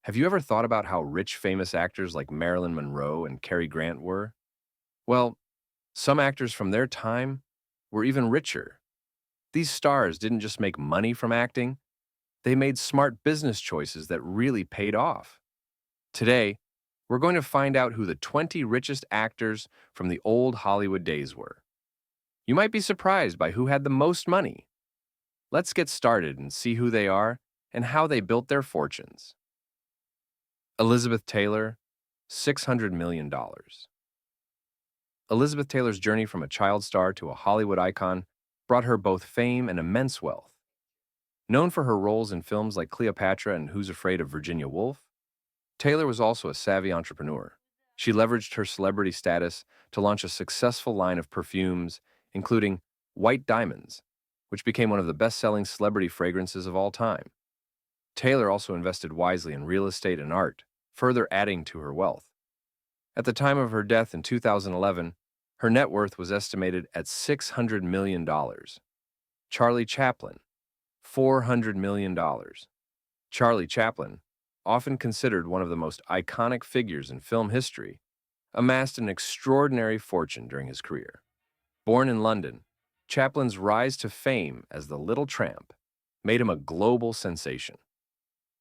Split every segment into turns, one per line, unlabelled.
Have you ever thought about how rich famous actors like Marilyn Monroe and Cary Grant were? Well, some actors from their time were even richer. These stars didn't just make money from acting, they made smart business choices that really paid off. Today, we're going to find out who the 20 richest actors from the old Hollywood days were. You might be surprised by who had the most money. Let's get started and see who they are and how they built their fortunes. Elizabeth Taylor, $600 million. dollars. Elizabeth Taylor's journey from a child star to a Hollywood icon brought her both fame and immense wealth. Known for her roles in films like Cleopatra and Who's Afraid of Virginia Woolf, Taylor was also a savvy entrepreneur. She leveraged her celebrity status to launch a successful line of perfumes, including White Diamonds, which became one of the best-selling celebrity fragrances of all time. Taylor also invested wisely in real estate and art, further adding to her wealth. At the time of her death in 2011, her net worth was estimated at $600 million. Charlie Chaplin, $400 million. Charlie Chaplin, often considered one of the most iconic figures in film history, amassed an extraordinary fortune during his career. Born in London, Chaplin's rise to fame as the Little Tramp made him a global sensation.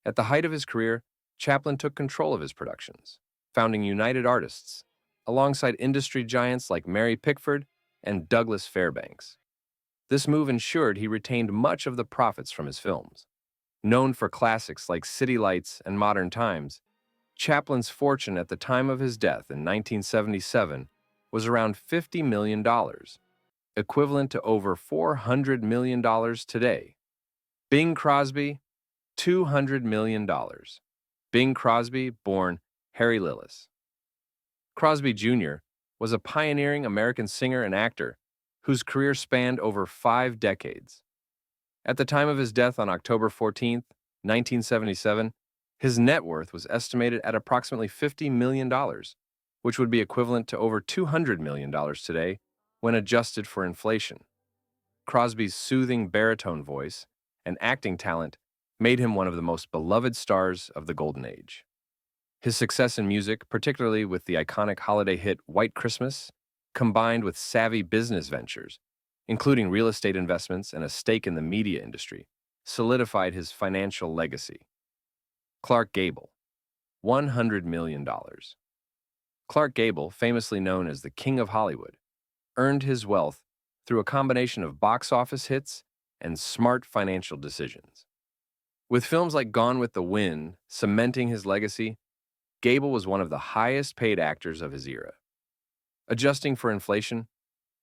At the height of his career, Chaplin took control of his productions, founding United Artists, alongside industry giants like Mary Pickford and Douglas Fairbanks. This move ensured he retained much of the profits from his films. Known for classics like City Lights and Modern Times, Chaplin's fortune at the time of his death in 1977 was around $50 million, equivalent to over $400 million today. Bing Crosby, $200 million. Bing Crosby, born Harry Lillis. Crosby Jr. was a pioneering American singer and actor whose career spanned over 5 decades. At the time of his death on October 14, 1977, his net worth was estimated at approximately $50 million, which would be equivalent to over $200 million today when adjusted for inflation. Crosby's soothing baritone voice and acting talent made him one of the most beloved stars of the Golden Age. His success in music, particularly with the iconic holiday hit White Christmas, combined with savvy business ventures, including real estate investments and a stake in the media industry, solidified his financial legacy. Clark Gable, $100 million. Clark Gable, famously known as the King of Hollywood, earned his wealth through a combination of box office hits and smart financial decisions. With films like Gone with the Wind cementing his legacy, Gable was one of the highest-paid actors of his era. Adjusting for inflation,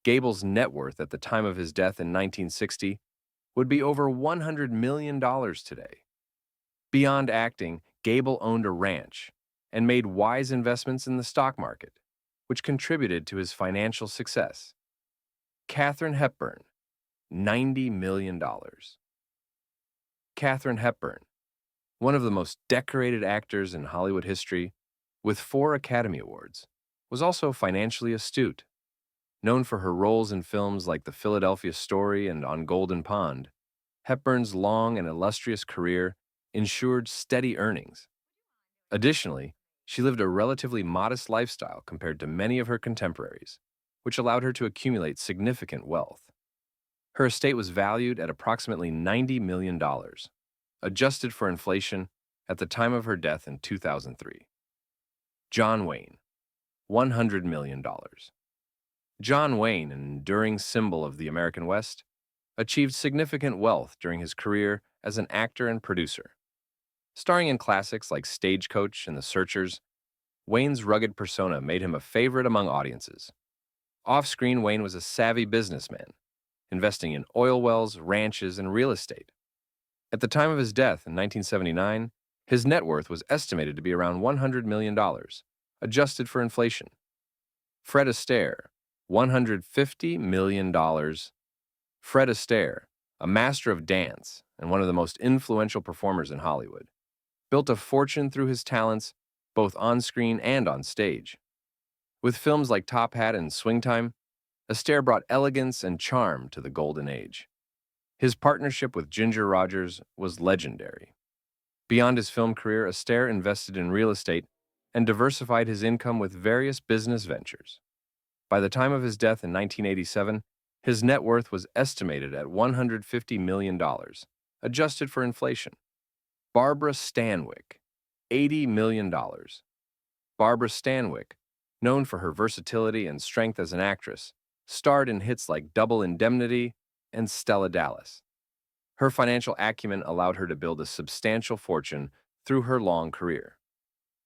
Gable's net worth at the time of his death in 1960 would be over $100 million today. Beyond acting, Gable owned a ranch and made wise investments in the stock market, which contributed to his financial success. Katharine Hepburn, $90 million. Katharine Hepburn, one of the most decorated actors in Hollywood history, with 4 Academy Awards, was also financially astute. Known for her roles in films like The Philadelphia Story and On Golden Pond, Hepburn's long and illustrious career ensured steady earnings. Additionally, she lived a relatively modest lifestyle compared to many of her contemporaries, which allowed her to accumulate significant wealth. Her estate was valued at approximately $90 million, adjusted for inflation at the time of her death in 2003. John Wayne, $100 million. John Wayne, an enduring symbol of the American West, achieved significant wealth during his career as an actor and producer. Starring in classics like Stagecoach and The Searchers, Wayne's rugged persona made him a favorite among audiences. Off-screen, Wayne was a savvy businessman, investing in oil wells, ranches, and real estate. At the time of his death in 1979, his net worth was estimated to be around $100 million, adjusted for inflation. Fred Astaire, $150 million. Fred Astaire, a master of dance and one of the most influential performers in Hollywood, built a fortune through his talents both on-screen and on stage. With films like Top Hat and Swing Time, Astaire brought elegance and charm to the Golden Age. His partnership with Ginger Rogers was legendary. Beyond his film career, Astaire invested in real estate and diversified his income with various business ventures. By the time of his death in 1987, his net worth was estimated at $150 million, adjusted for inflation. Barbara Stanwyck, $80 million. Barbara Stanwyck, known for her versatility and strength as an actress, starred in hits like Double Indemnity and Stella Dallas. Her financial acumen allowed her to build a substantial fortune through her long career.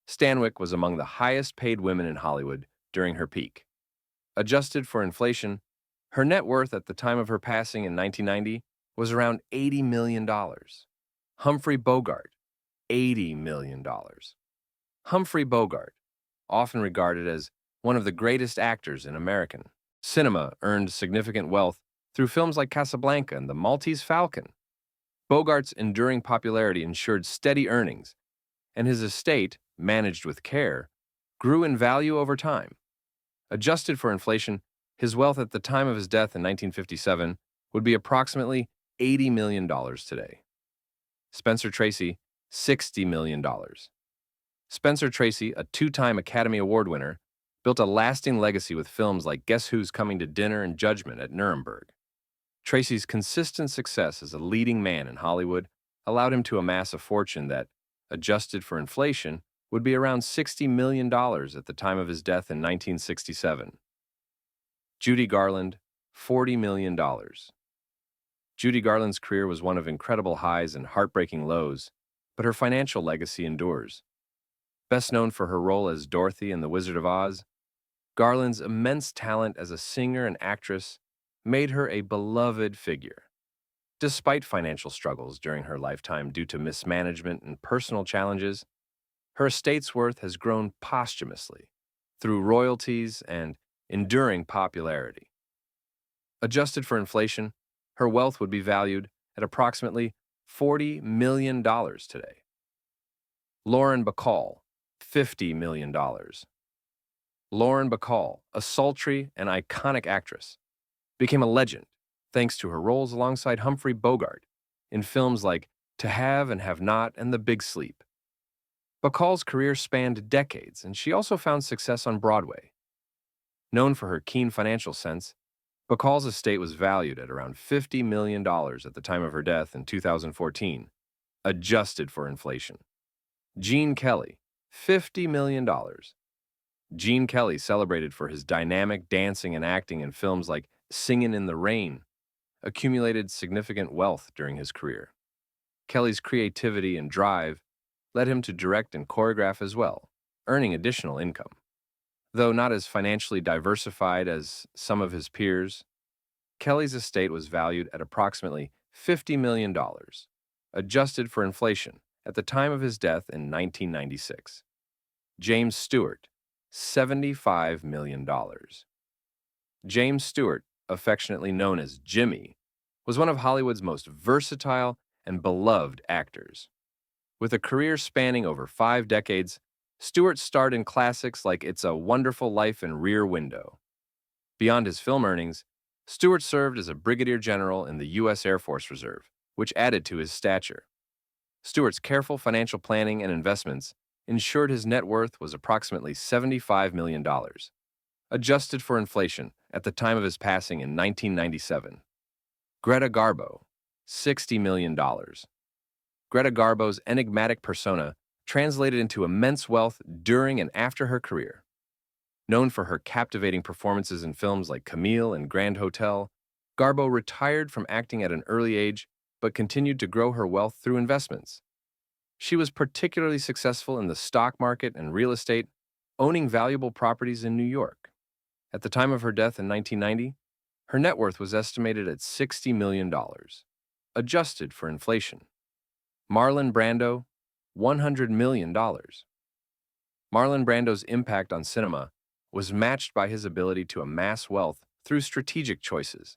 Stanwyck was among the highest-paid women in Hollywood during her peak. Adjusted for inflation, her net worth at the time of her passing in 1990 was around $80 million. Humphrey Bogart, $80 million. Humphrey Bogart, often regarded as one of the greatest actors in American cinema, earned significant wealth through films like Casablanca and The Maltese Falcon. Bogart's enduring popularity ensured steady earnings, and his estate, managed with care, grew in value over time. Adjusted for inflation, his wealth at the time of his death in 1957 would be approximately $80 million today. Spencer Tracy, $60 million. Spencer Tracy, a two-time Academy Award winner, built a lasting legacy with films like Guess Who's Coming to Dinner and Judgment at Nuremberg. Tracy's consistent success as a leading man in Hollywood allowed him to amass a fortune that, adjusted for inflation, would be around $60 million at the time of his death in 1967. Judy Garland, $40 million. Judy Garland's career was one of incredible highs and heartbreaking lows, but her financial legacy endures. Best known for her role as Dorothy in The Wizard of Oz, Garland's immense talent as a singer and actress made her a beloved figure. Despite financial struggles during her lifetime due to mismanagement and personal challenges, her estate's worth has grown posthumously through royalties and enduring popularity. Adjusted for inflation, her wealth would be valued at approximately $40 million today. Lauren Bacall, $50 million. Lauren Bacall, a sultry and iconic actress, became a legend thanks to her roles alongside Humphrey Bogart in films like To Have and Have Not and The Big Sleep. Bacall's career spanned decades, and she also found success on Broadway. Known for her keen financial sense, Bacall's estate was valued at around $50 million at the time of her death in 2014, adjusted for inflation. Gene Kelly, $50 million. Gene Kelly, celebrated for his dynamic dancing and acting in films like Singin' in the Rain, accumulated significant wealth during his career. Kelly's creativity and drive led him to direct and choreograph as well, earning additional income. Though not as financially diversified as some of his peers, Kelly's estate was valued at approximately $50 million, adjusted for inflation, at the time of his death in 1996. James Stewart, $75 million. James Stewart, affectionately known as Jimmy, was one of Hollywood's most versatile and beloved actors. With a career spanning over 5 decades, Stewart starred in classics like It's a Wonderful Life and Rear Window. Beyond his film earnings, Stewart served as a brigadier general in the U.S. Air Force Reserve, which added to his stature. Stewart's careful financial planning and investments ensured his net worth was approximately $75 million, adjusted for inflation at the time of his passing in 1997. Greta Garbo, $60 million. Greta Garbo's enigmatic persona translated into immense wealth during and after her career. Known for her captivating performances in films like Camille and Grand Hotel, Garbo retired from acting at an early age but continued to grow her wealth through investments. She was particularly successful in the stock market and real estate, owning valuable properties in New York. At the time of her death in 1990, her net worth was estimated at $60 million, adjusted for inflation. Marlon Brando, $100 million. Marlon Brando's impact on cinema was matched by his ability to amass wealth through strategic choices.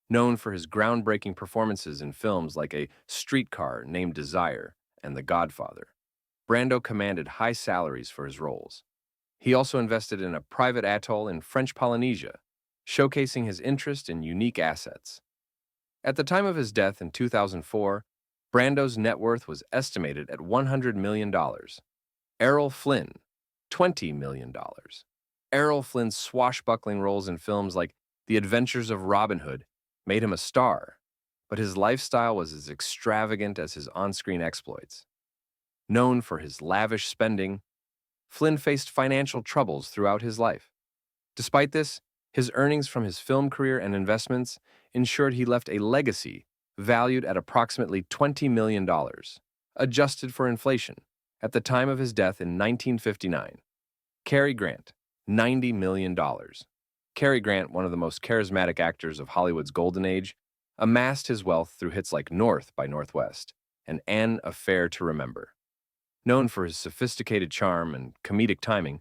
Known for his groundbreaking performances in films like A Streetcar Named Desire and The Godfather, Brando commanded high salaries for his roles. He also invested in a private atoll in French Polynesia, showcasing his interest in unique assets. At the time of his death in 2004, Brando's net worth was estimated at $100 million. Errol Flynn, $20 million. Errol Flynn's swashbuckling roles in films like The Adventures of Robin Hood made him a star, but his lifestyle was as extravagant as his on-screen exploits. Known for his lavish spending, Flynn faced financial troubles throughout his life. Despite this, his earnings from his film career and investments ensured he left a legacy valued at approximately $20 million, adjusted for inflation, at the time of his death in 1959. Cary Grant, $90 million. Cary Grant, one of the most charismatic actors of Hollywood's golden age, amassed his wealth through hits like North by Northwest and An Affair to Remember. Known for his sophisticated charm and comedic timing,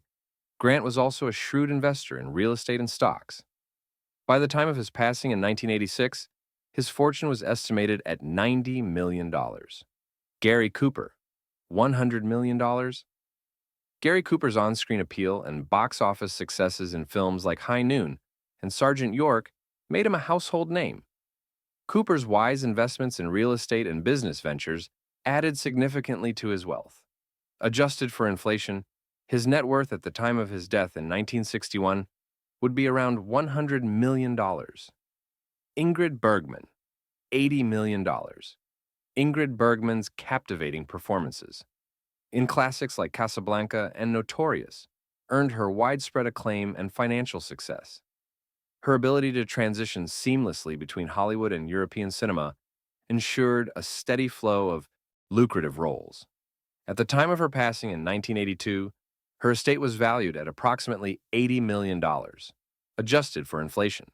Grant was also a shrewd investor in real estate and stocks. By the time of his passing in 1986, his fortune was estimated at $90 million. Gary Cooper, $100 million. Gary Cooper's on-screen appeal and box office successes in films like High Noon and Sergeant York made him a household name. Cooper's wise investments in real estate and business ventures added significantly to his wealth. Adjusted for inflation, his net worth at the time of his death in 1961 would be around $100 million. Ingrid Bergman, $80 million. Ingrid Bergman's captivating performances in classics like Casablanca and Notorious earned her widespread acclaim and financial success. Her ability to transition seamlessly between Hollywood and European cinema ensured a steady flow of lucrative roles. At the time of her passing in 1982, her estate was valued at approximately $80 million, adjusted for inflation.